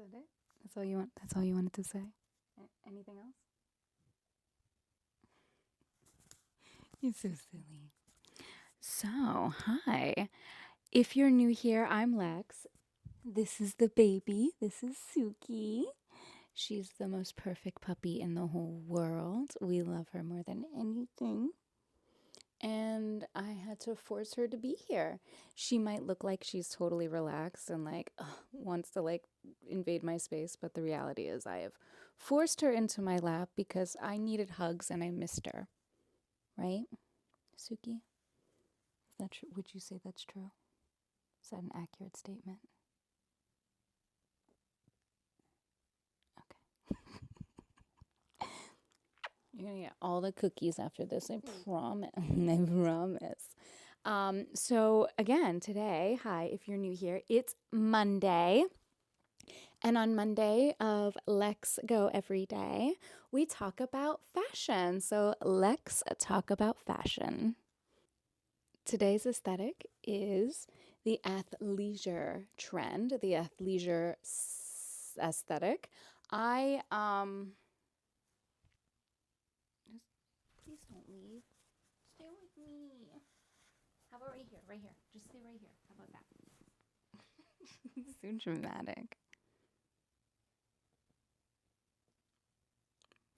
that it? That's all you want? That's all you wanted to say? Anything else? You're so silly. So, hi. If you're new here, I'm Lex. This is the baby. This is Suki. She's the most perfect puppy in the whole world. We love her more than anything. And I had to force her to be here. She might look like she's totally relaxed and like wants to like invade my space, but the reality is I have forced her into my lap because I needed hugs and I missed her. Right, Suki? Is that true? Would you say that's true? Is that an accurate statement? Okay. You're gonna get all the cookies after this. I promise. I promise. So again, today, hi, if you're new here, it's Monday. And on Monday of Lex Go Every Day, we talk about fashion. So let's talk about fashion. Today's aesthetic is the athleisure trend, the athleisure aesthetic. I please don't leave. Stay with me. How about right here? Right here. Just stay right here. How about that? So dramatic.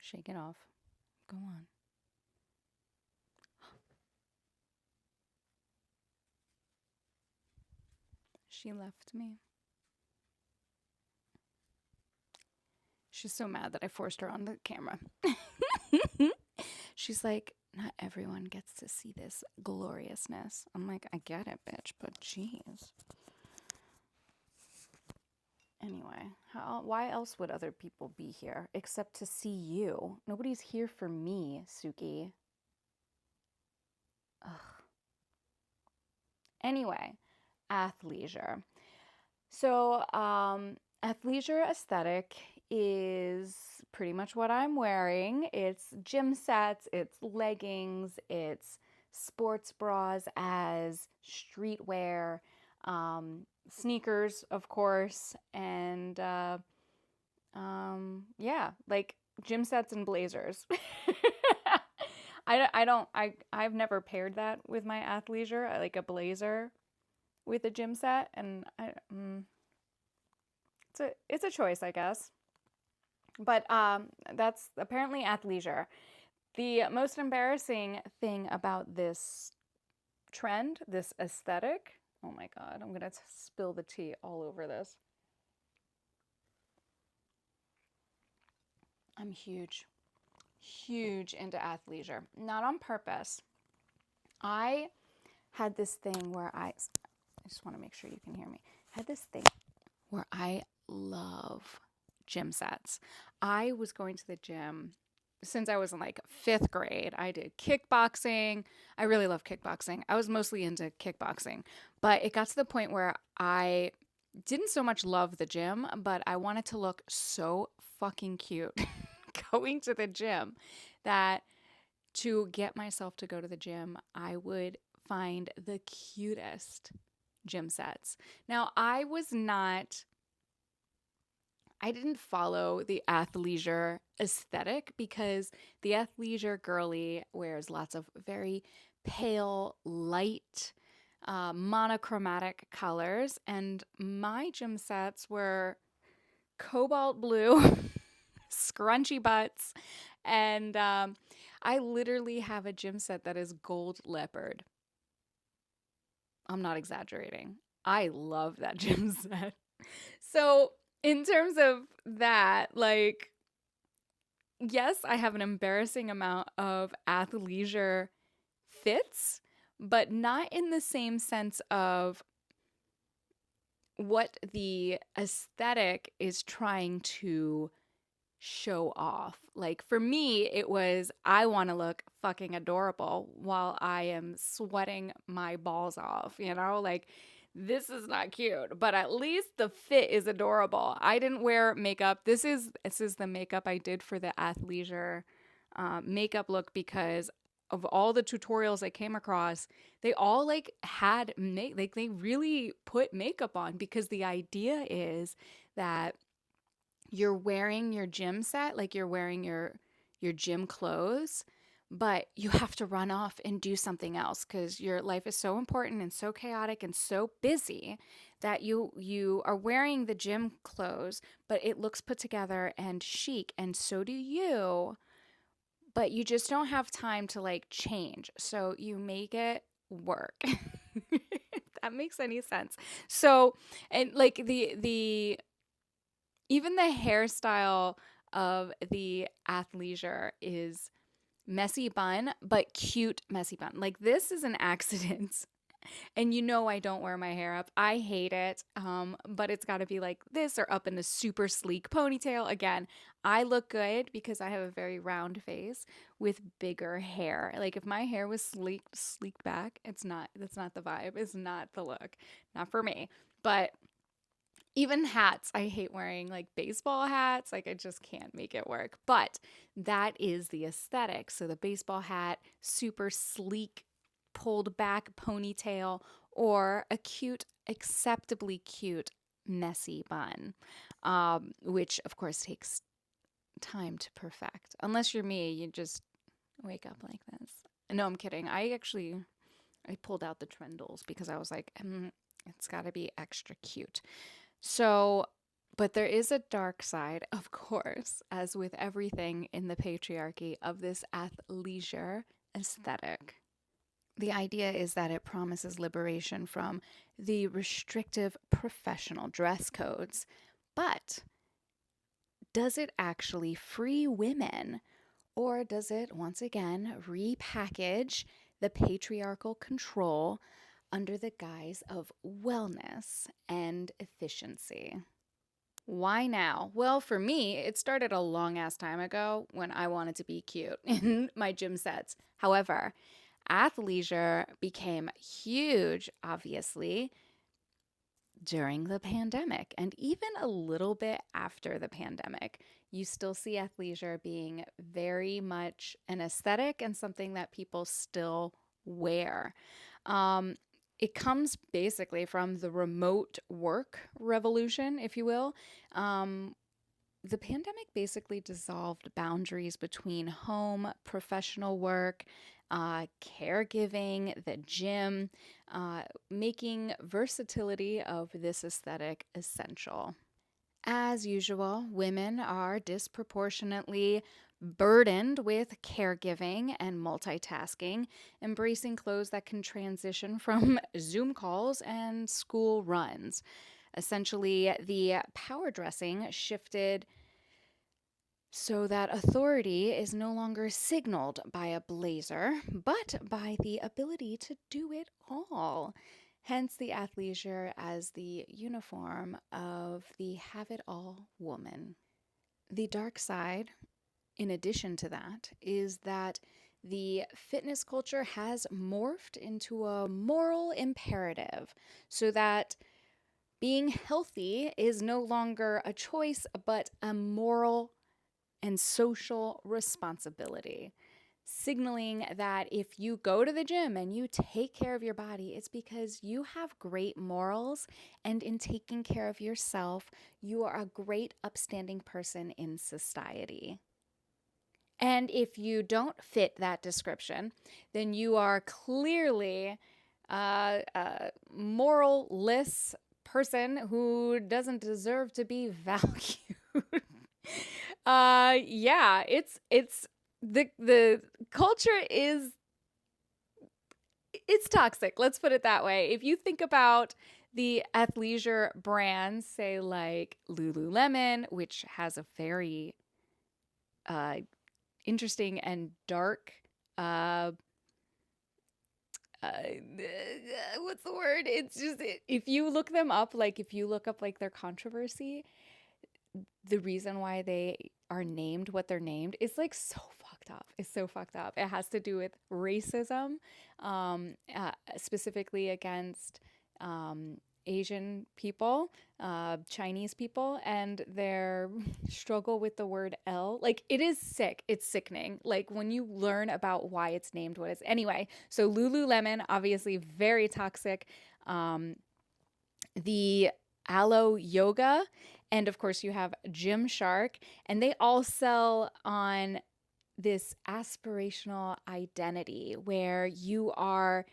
Shake it off. Go on. She left me. She's so mad that I forced her on the camera. She's like, not everyone gets to see this gloriousness. I'm like, I get it, bitch, but jeez. Anyway, why else would other people be here except to see you? Nobody's here for me, Suki. Ugh. Anyway, athleisure. So, athleisure aesthetic is pretty much what I'm wearing. It's gym sets, it's leggings, it's sports bras as streetwear, sneakers, of course, and yeah, like gym sets and blazers. I've never paired that with my athleisure, like a blazer with a gym set, and it's a choice, I guess. But that's apparently athleisure. The most embarrassing thing about this trend, this aesthetic, oh my god, I'm gonna spill the tea all over this. I'm huge into athleisure. Not on purpose. I had this thing where I just want to make sure you can hear me. I had this thing where I love gym sets. I was going to the gym since I was in like fifth grade. I did kickboxing. I really love kickboxing. I was mostly into kickboxing, but it got to the point where I didn't so much love the gym, but I wanted to look so fucking cute going to the gym that to get myself to go to the gym, I would find the cutest gym sets. Now, I didn't follow the athleisure aesthetic because the athleisure girly wears lots of very pale, light, monochromatic colors, and my gym sets were cobalt blue, scrunchy butts, and I literally have a gym set that is gold leopard. I'm not exaggerating. I love that gym set. So, in terms of that, like, yes, I have an embarrassing amount of athleisure fits, but not in the same sense of what the aesthetic is trying to show off. Like for me, it was I want to look fucking adorable while I am sweating my balls off, you know? Like this is not cute, but at least the fit is adorable. I didn't wear makeup. This is the makeup I did for the athleisure makeup look because of all the tutorials I came across, they all like had make like they really put makeup on because the idea is that you're wearing your gym set, like you're wearing your gym clothes, but you have to run off and do something else because your life is so important and so chaotic and so busy that you are wearing the gym clothes, but it looks put together and chic, and so do you, but you just don't have time to like change. So you make it work. If that makes any sense. So, and like the even the hairstyle of the athleisure is messy bun, but cute messy bun. Like this is an accident. And I don't wear my hair up. I hate it. But it's got to be like this or up in a super sleek ponytail. Again, I look good because I have a very round face with bigger hair. Like if my hair was sleeked back, that's not the vibe. It's not the look. Not for me. But even hats, I hate wearing like baseball hats. Like I just can't make it work. But that is the aesthetic. So the baseball hat, super sleek, pulled back ponytail, or a cute, acceptably cute, messy bun, which of course takes time to perfect. Unless you're me, you just wake up like this. No, I'm kidding. I pulled out the trendles because I was like, it's got to be extra cute. So, but there is a dark side, of course, as with everything in the patriarchy of this athleisure aesthetic. The idea is that it promises liberation from the restrictive professional dress codes. But does it actually free women? Or does it once again repackage the patriarchal control under the guise of wellness and efficiency? Why now? Well, for me, it started a long ass time ago when I wanted to be cute in my gym sets. However, athleisure became huge, obviously, during the pandemic and even a little bit after the pandemic. You still see athleisure being very much an aesthetic and something that people still wear. Um, it comes basically from the remote work revolution, if you will. Um, the pandemic basically dissolved boundaries between home, professional work, caregiving, the gym, making versatility of this aesthetic essential. As usual, women are disproportionately burdened with caregiving and multitasking, embracing clothes that can transition from Zoom calls and school runs. Essentially, the power dressing shifted so that authority is no longer signaled by a blazer, but by the ability to do it all. Hence the athleisure as the uniform of the have it all woman. The dark side, in addition to that, is that the fitness culture has morphed into a moral imperative so that being healthy is no longer a choice, but a moral and social responsibility, signaling that if you go to the gym and you take care of your body, it's because you have great morals, and in taking care of yourself, you are a great, upstanding person in society. And if you don't fit that description, then you are clearly a moralless person who doesn't deserve to be valued. Yeah, it's the culture is it's toxic. Let's put it that way. If you think about the athleisure brands, say like Lululemon, which has a very uh, interesting and dark uh, what's the word? It's just if you look them up, like if you look up like their controversy, the reason why they are named what they're named is like so fucked up. It's so fucked up. It has to do with racism, specifically against Asian people, Chinese people, and their struggle with the word L. Like, it is sick. It's sickening. Like, when you learn about why it's named what it's. Anyway, so Lululemon, obviously very toxic. The Aloe Yoga, and of course you have Gymshark, and they all sell on this aspirational identity where you are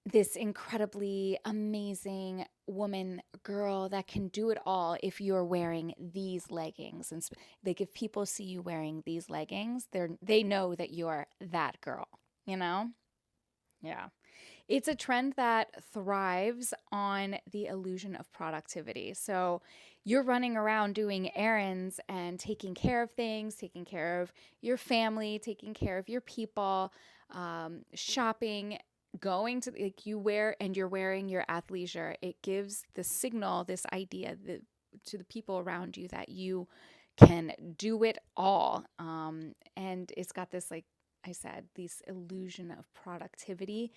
this incredibly amazing woman, girl that can do it all if you're wearing these leggings. And like if people see you wearing these leggings, they know that you're that girl, you know? Yeah. It's a trend that thrives on the illusion of productivity. So you're running around doing errands and taking care of things, taking care of your family, taking care of your people, shopping, going to like you wear and you're wearing your athleisure. It gives the signal, this idea that, to the people around you that you can do it all. And it's got this, like I said, this illusion of productivity.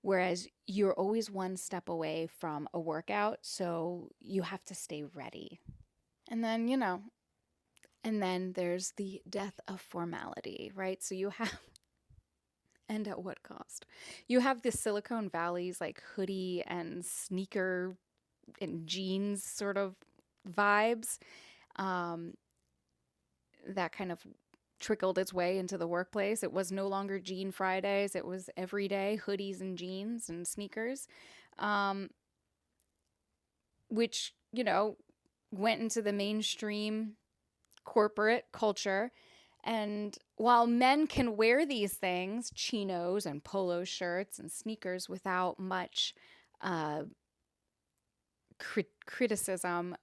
Whereas you're always one step away from a workout, so you have to stay ready. And then, and then there's the death of formality, right? So you have, and at what cost? You have the Silicon Valley's like hoodie and sneaker and jeans sort of vibes, um, that kind of trickled its way into the workplace. It was no longer Jean Fridays, it was everyday hoodies and jeans and sneakers, um, which, went into the mainstream corporate culture. And while men can wear these things, chinos and polo shirts and sneakers, without much uh, criticism,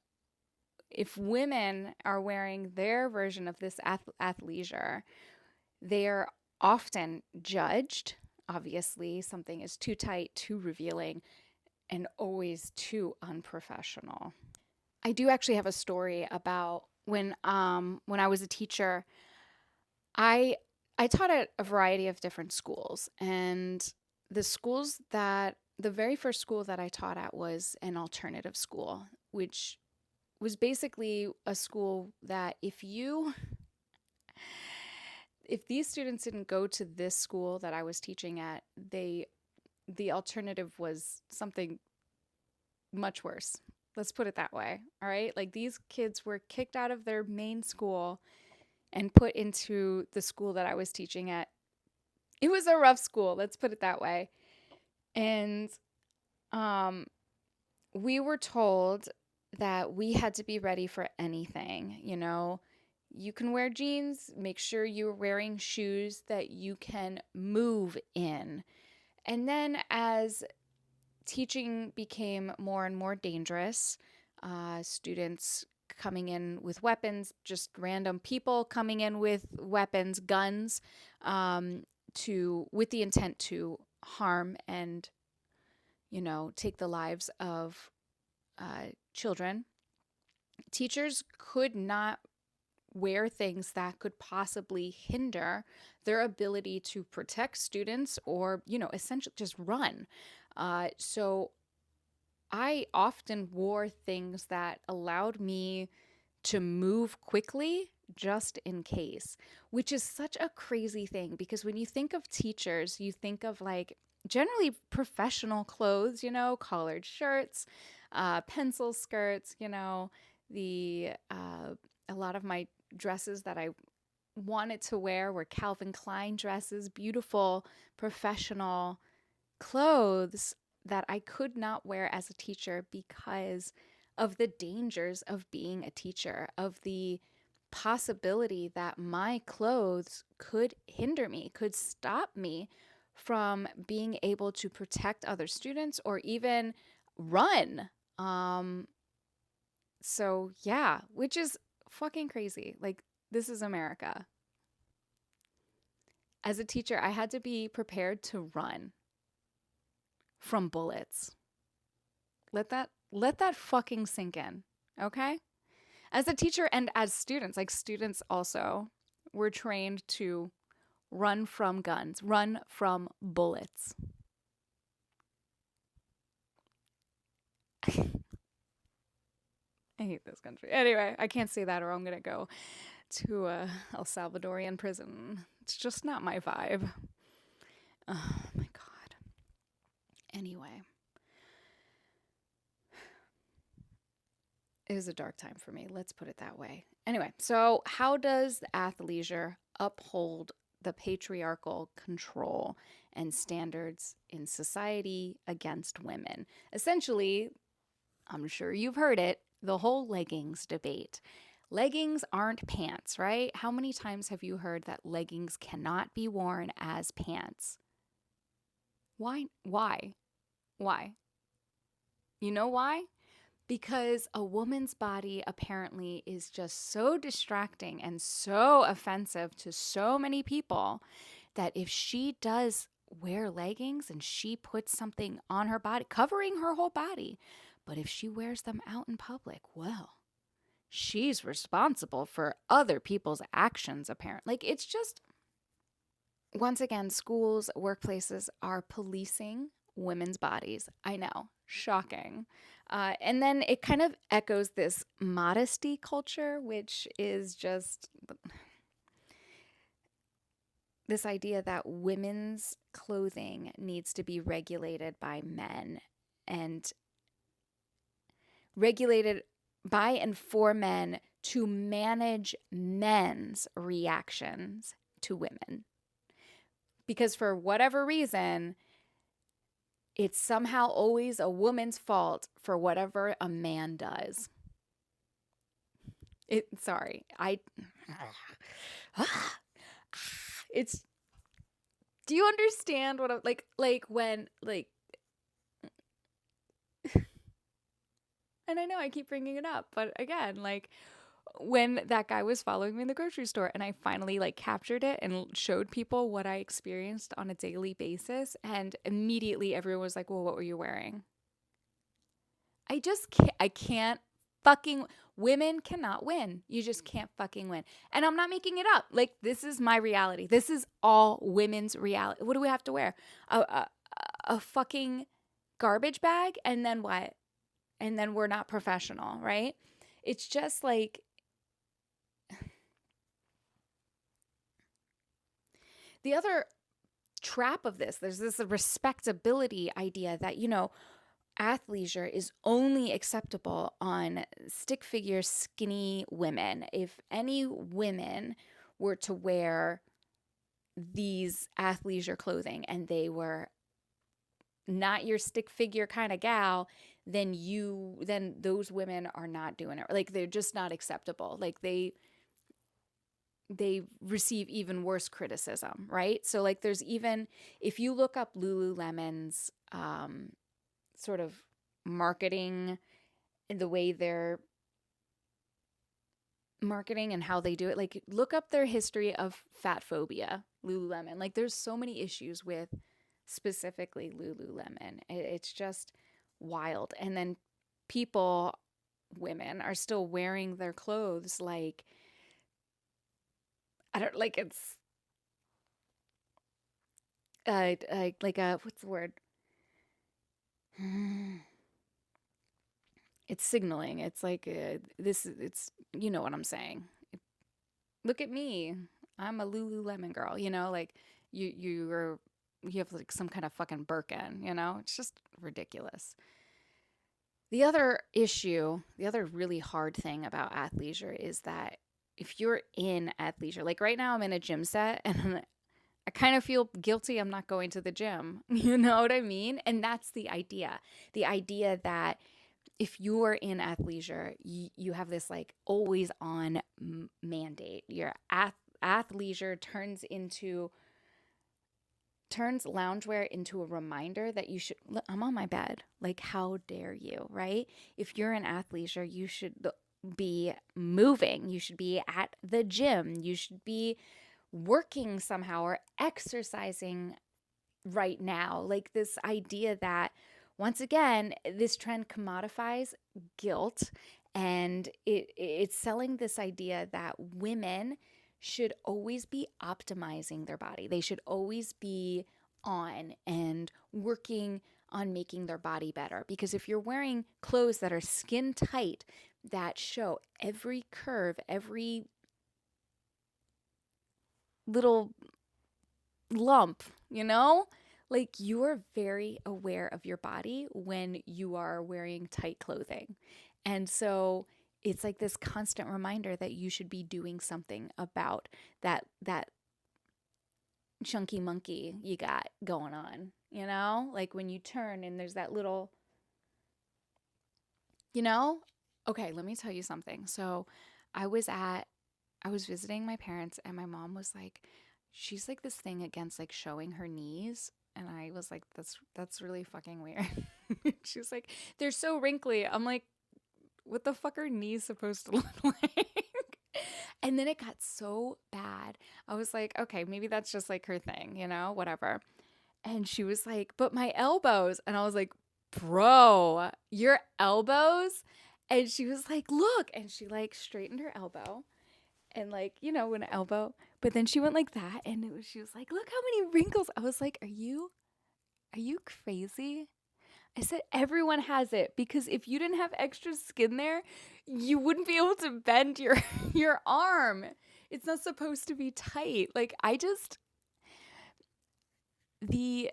if women are wearing their version of this athleisure, they're often judged. Obviously, something is too tight, too revealing, and always too unprofessional. I do actually have a story about when I was a teacher. I I taught at a variety of different schools, and the very first school that I taught at was an alternative school, which was basically a school that if these students didn't go to this school that I was teaching at, the alternative was something much worse. Let's put it that way. All right? Like these kids were kicked out of their main school and put into the school that I was teaching at. It was a rough school, let's put it that way. And um we were told that we had to be ready for anything, You can wear jeans, make sure you're wearing shoes that you can move in. And then as teaching became more and more dangerous, students coming in with weapons, just random people coming in with weapons, guns, to with the intent to harm and take the lives of children. Teachers could not wear things that could possibly hinder their ability to protect students or, essentially just run. So I often wore things that allowed me to move quickly just in case, which is such a crazy thing because when you think of teachers, you think of like generally professional clothes, collared shirts, pencil skirts, the a lot of my dresses that I wanted to wear were Calvin Klein dresses, beautiful professional clothes that I could not wear as a teacher because of the dangers of being a teacher, of the possibility that my clothes could hinder me, could stop me from being able to protect other students or even run. Um, so, yeah, which is fucking crazy. Like, this is America. As a teacher, I had to be prepared to run from bullets. Let that fucking sink in, okay? As a teacher and as students, like students also, were trained to run from guns, run from bullets. I hate this country. Anyway, I can't say that or I'm going to go to a El Salvadorian prison. It's just not my vibe. Oh my God. Anyway. It was a dark time for me. Let's put it that way. Anyway, so how does athleisure uphold the patriarchal control and standards in society against women? Essentially, I'm sure you've heard it, the whole leggings debate. Leggings aren't pants, right? How many times have you heard that leggings cannot be worn as pants? Why? Why? Why? You know why? Because a woman's body apparently is just so distracting and so offensive to so many people that if she does wear leggings and she puts something on her body, covering her whole body, but if she wears them out in public, well, she's responsible for other people's actions, apparently. Like, it's just, once again, schools, workplaces are policing women's bodies. I know, shocking. And then it kind of echoes this modesty culture, which is just this idea that women's clothing needs to be regulated by men and regulated by and for men to manage men's reactions to women. Because for whatever reason, it's somehow always a woman's fault for whatever a man does. Sorry, it's, do you understand what I'm like when, like, and I know I keep bringing it up, but again, like, when that guy was following me in the grocery store and I finally like captured it and showed people what I experienced on a daily basis, and immediately everyone was like, well, what were you wearing? I can't fucking, women cannot win. You just can't fucking win. And I'm not making it up. Like, this is my reality. This is all women's reality. What do we have to wear? A fucking garbage bag, and then what? And then we're not professional, right? It's just like, the other trap of this, there's this respectability idea that, athleisure is only acceptable on stick figure skinny women. If any women were to wear these athleisure clothing and they were not your stick figure kind of gal, then those women are not doing it. Like, they're just not acceptable. Like, they receive even worse criticism, right? So, like, there's even, if you look up Lululemon's sort of marketing and the way they're marketing and how they do it, like, look up their history of fat phobia, Lululemon. Like, there's so many issues with specifically Lululemon. It's just wild. And then women are still wearing their clothes like, I don't, like, it's like a, what's the word? It's signaling. It's like, it's, you know what I'm saying. Look at me. I'm a Lululemon girl, like, you have like some kind of fucking Birkin, It's just ridiculous. The other really hard thing about athleisure is that if you're in athleisure, like right now I'm in a gym set and I kind of feel guilty I'm not going to the gym. You know what I mean? And that's the idea. The idea that if you're in athleisure, you have this like always on mandate. Your athleisure turns loungewear into a reminder that you should, look, I'm on my bed. Like, how dare you, right? If you're in athleisure, you should be moving. You should be at the gym. You should be working somehow or exercising right now. Like, this idea that, once again, this trend commodifies guilt, and it's selling this idea that women should always be optimizing their body. They should always be on and working on making their body better. Because if you're wearing clothes that are skin tight, that show every curve, every little lump, like, you're very aware of your body when you are wearing tight clothing. And so it's like this constant reminder that you should be doing something about that chunky monkey you got going on, you know? Like when you turn and there's that little, you know? Okay, let me tell you something. So I was visiting my parents and my mom was like, she's like this thing against like showing her knees. And I was like, that's really fucking weird. She was like, they're so wrinkly. I'm like, what the fuck are knees supposed to look like? And then it got so bad. I was like, okay, maybe that's just like her thing, you know, whatever. And she was like, but my elbows. And I was like, bro, your elbows? And she was like, look. And she like straightened her elbow and like, you know, an elbow. But then she went like that. And she was like, look how many wrinkles. I was like, are you crazy? I said, everyone has it because if you didn't have extra skin there, you wouldn't be able to bend your arm. It's not supposed to be tight. Like the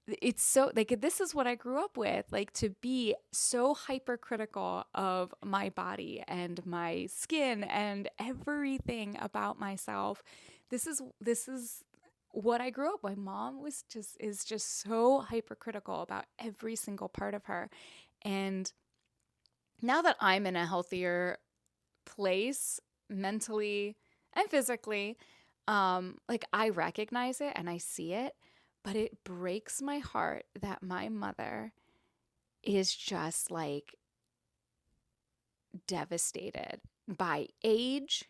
it's so like this is what I grew up with, like to be so hypercritical of my body and my skin and everything about myself. This is what I grew up. My mom is just so hypercritical about every single part of her. And now that I'm in a healthier place mentally and physically, like I recognize it and I see it, but it breaks my heart that my mother is just like devastated by age,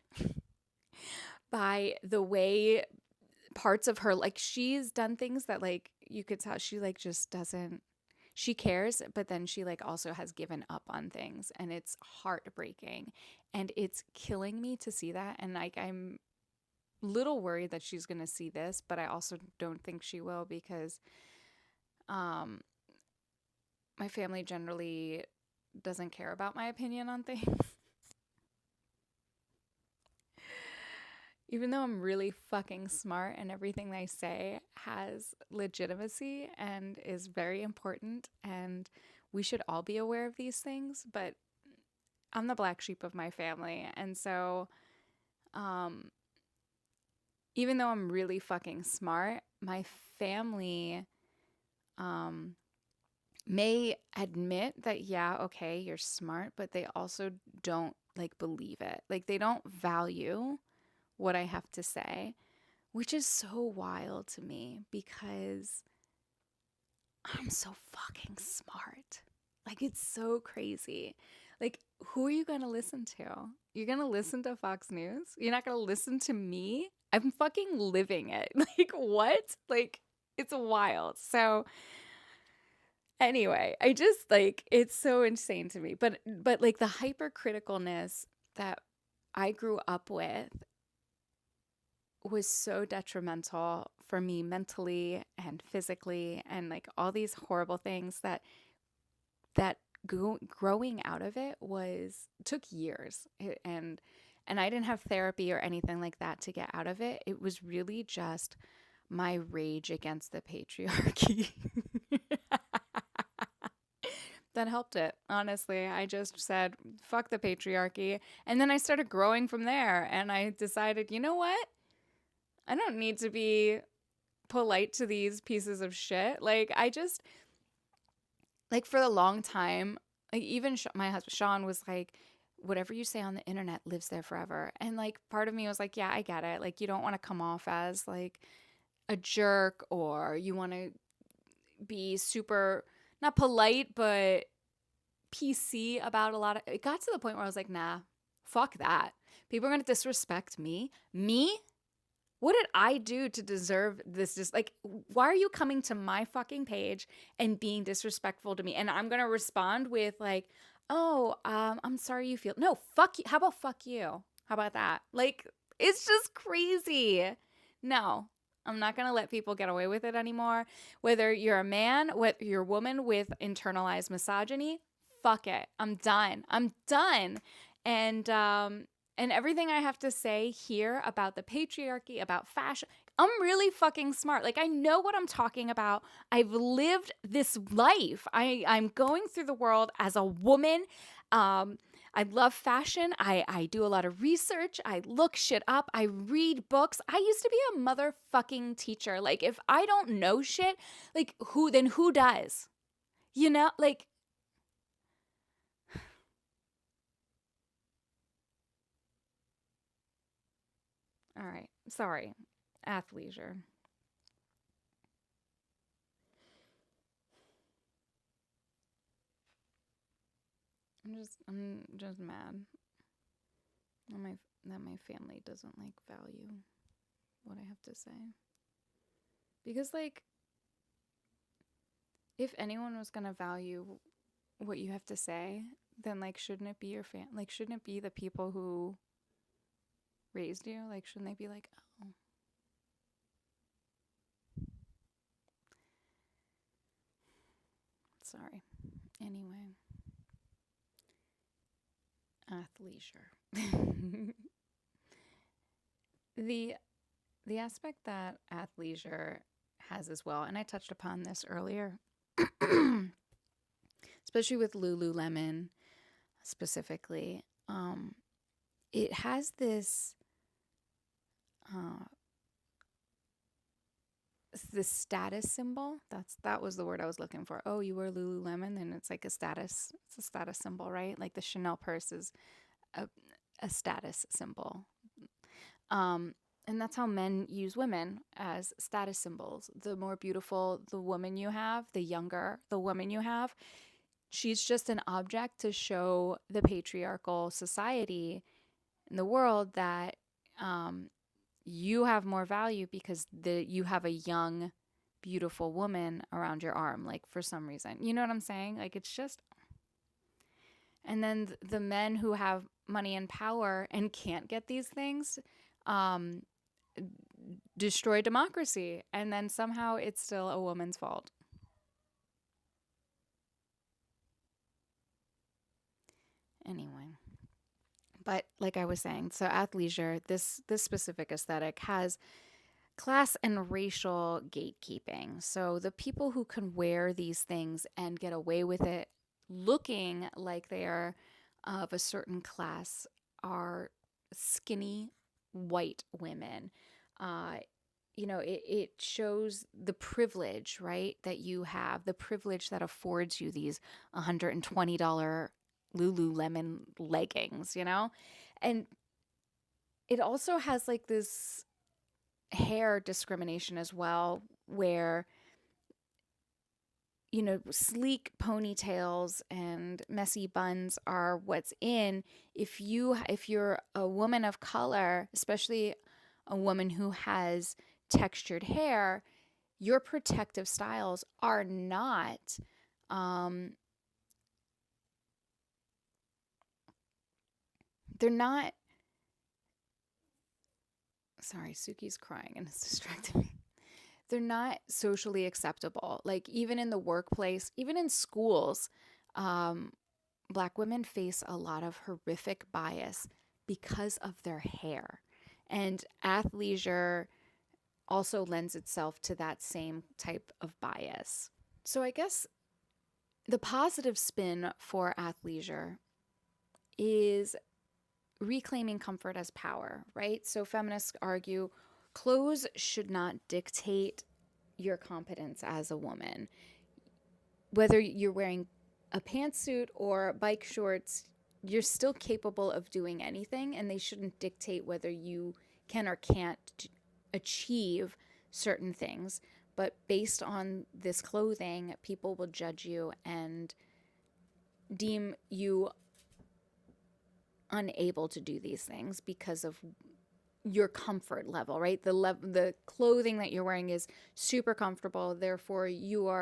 by the way parts of her, like she's done things that like you could tell she like just doesn't, she cares, but then she like also has given up on things and it's heartbreaking and it's killing me to see that. And like I'm little worried that she's going to see this, but I also don't think she will because my family generally doesn't care about my opinion on things. Even though I'm really fucking smart and everything I say has legitimacy and is very important and we should all be aware of these things, but I'm the black sheep of my family. And so even though I'm really fucking smart, my family may admit that, yeah, okay, you're smart, but they also don't like believe it. Like they don't value what I have to say, which is so wild to me because I'm so fucking smart. Like it's so crazy. Like who are you going to listen to? You're going to listen to Fox News? You're not going to listen to me? I'm fucking living it. Like what? Like it's wild. So anyway, I just like it's so insane to me. But like the hypercriticalness that I grew up with was so detrimental for me mentally and physically and like all these horrible things that growing out of it took years. And I didn't have therapy or anything like that to get out of it. It was really just my rage against the patriarchy. That helped it. Honestly, I just said, fuck the patriarchy. And then I started growing from there. And I decided, you know what? I don't need to be polite to these pieces of shit. Like, I just, like, for a long time, like, even my husband, Sean, was like, whatever you say on the internet lives there forever. And, like, part of me was like, yeah, I get it. Like, you don't want to come off as, like, a jerk or you want to be super, not polite, but PC about a lot of, it got to the point where I was like, nah, fuck that. People are going to disrespect me. Me? What did I do to deserve this? Just like, why are you coming to my fucking page and being disrespectful to me? And I'm going to respond with like, oh, I'm sorry you feel, no, fuck you. How about fuck you? How about that? Like, it's just crazy. No, I'm not going to let people get away with it anymore. Whether you're a man, whether you're a woman with internalized misogyny, fuck it. I'm done. I'm done. And everything I have to say here about the patriarchy, about fashion, I'm really fucking smart. Like, I know what I'm talking about. I've lived this life. I'm going through the world as a woman. Um, I love fashion. I do a lot of research. I look shit up. I read books. I used to be a motherfucking teacher. Like, if I don't know shit, like, who does? You know, like, all right. Sorry. Athleisure. I'm just mad that my family doesn't like value what I have to say. Because, like, if anyone was gonna value what you have to say, then, like, shouldn't it be your like, shouldn't it be the people who raised you? Like, shouldn't they be like, oh, sorry. Anyway, athleisure. the the aspect that athleisure has as well, and I touched upon this earlier, especially with Lululemon specifically, it has uh, this status symbol. That was the word I was looking for. Oh, you wear Lululemon, and it's like a status. It's a status symbol, right? Like the Chanel purse is a, a status symbol. Um, and that's how men use women as status symbols. The more beautiful the woman you have, the younger the woman you have, she's just an object to show the patriarchal society in the world that um, you have more value because you have a young, beautiful woman around your arm, like for some reason. You know what I'm saying? Like it's just. And then the men who have money and power and can't get these things um, destroy democracy. And then somehow it's still a woman's fault. Anyway. But like I was saying, so athleisure, this specific aesthetic has class and racial gatekeeping. So the people who can wear these things and get away with it looking like they are of a certain class are skinny white women. Uh, it shows the privilege, right, that you have, the privilege that affords you these $120 Lululemon leggings, And it also has like this hair discrimination as well, where sleek ponytails and messy buns are what's in. If you're a woman of color, especially a woman who has textured hair, your protective styles are not um they're not. Sorry, Suki's crying and it's distracting me. They're not socially acceptable. Like even in the workplace, even in schools, um, Black women face a lot of horrific bias because of their hair. And athleisure also lends itself to that same type of bias. So I guess the positive spin for athleisure is reclaiming comfort as power, right? So feminists argue clothes should not dictate your competence as a woman. Whether you're wearing a pantsuit or bike shorts, you're still capable of doing anything, and they shouldn't dictate whether you can or can't achieve certain things. But based on this clothing, people will judge you and deem you unable to do these things because of your comfort level, right? The clothing that you're wearing is super comfortable, therefore you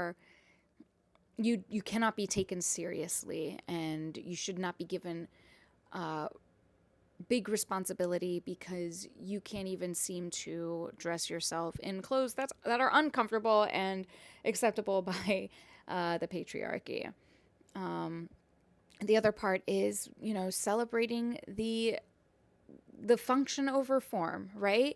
cannot be taken seriously, and you should not be given big responsibility because you can't even seem to dress yourself in clothes that are uncomfortable and acceptable by the patriarchy. The other part is, celebrating the function over form, right?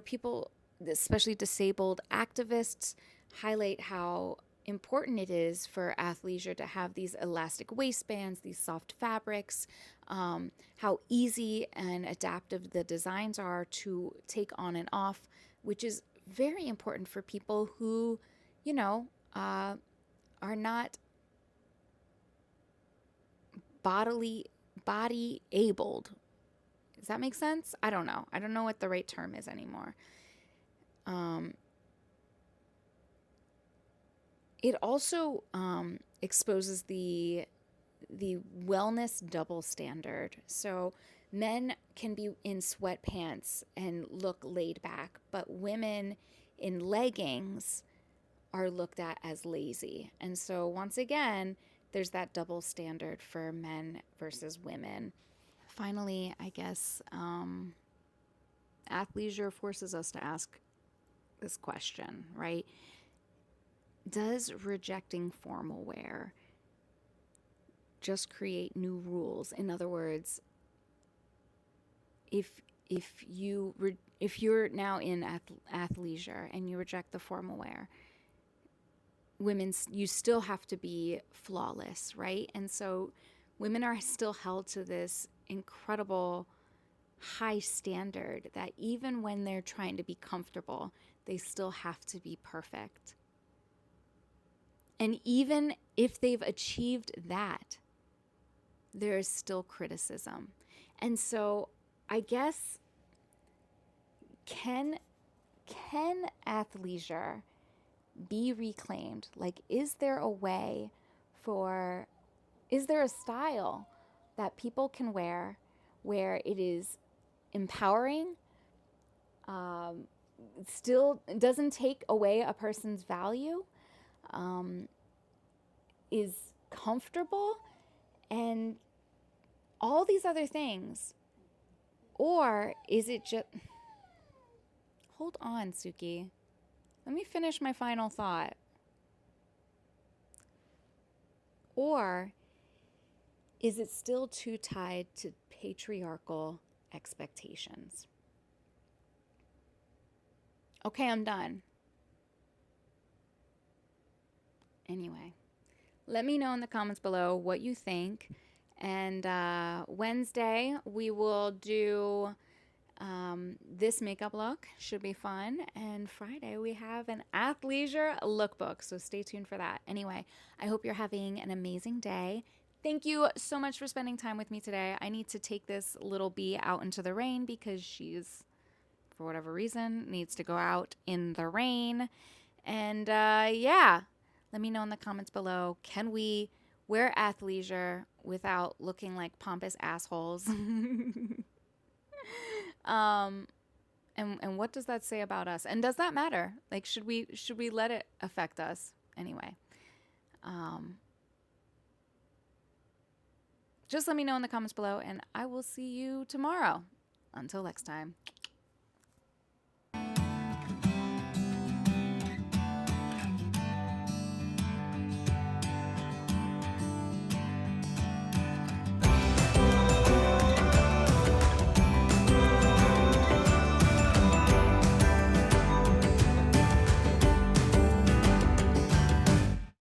People especially disabled activists, highlight how important it is for athleisure to have these elastic waistbands, these soft fabrics, how easy and adaptive the designs are to take on and off, which is very important for people who, you know, are not body abled. Does that make sense? I don't know. I don't know what the right term is anymore. It also exposes the wellness double standard. So men can be in sweatpants and look laid back, but women in leggings are looked at as lazy. And so once again, there's that double standard for men versus women. Finally, I guess athleisure forces us to ask this question, right? Does rejecting formal wear just create new rules? In other words, if you're now in athleisure and you reject the formal wear, you still have to be flawless, right? And so women are still held to this incredible high standard that even when they're trying to be comfortable, they still have to be perfect. And even if they've achieved that, there is still criticism. And so I guess, can athleisure be reclaimed? Like, is there a style that people can wear where it is empowering, still doesn't take away a person's value, is comfortable, and all these other things? Or is it just... Hold on, Suki. Let me finish my final thought. Or is it still too tied to patriarchal expectations? Okay, I'm done. Anyway, let me know in the comments below what you think. And Wednesday, we will do this makeup look. Should be fun. And Friday, we have an athleisure lookbook. So stay tuned for that. Anyway, I hope you're having an amazing day. Thank you so much for spending time with me today. I need to take this little bee out into the rain because she's, for whatever reason, needs to go out in the rain. And yeah, let me know in the comments below. Can we wear athleisure without looking like pompous assholes? And what does that say about us? And does that matter? Like, should we let it affect us? Anyway, just let me know in the comments below, and I will see you tomorrow. Until next time.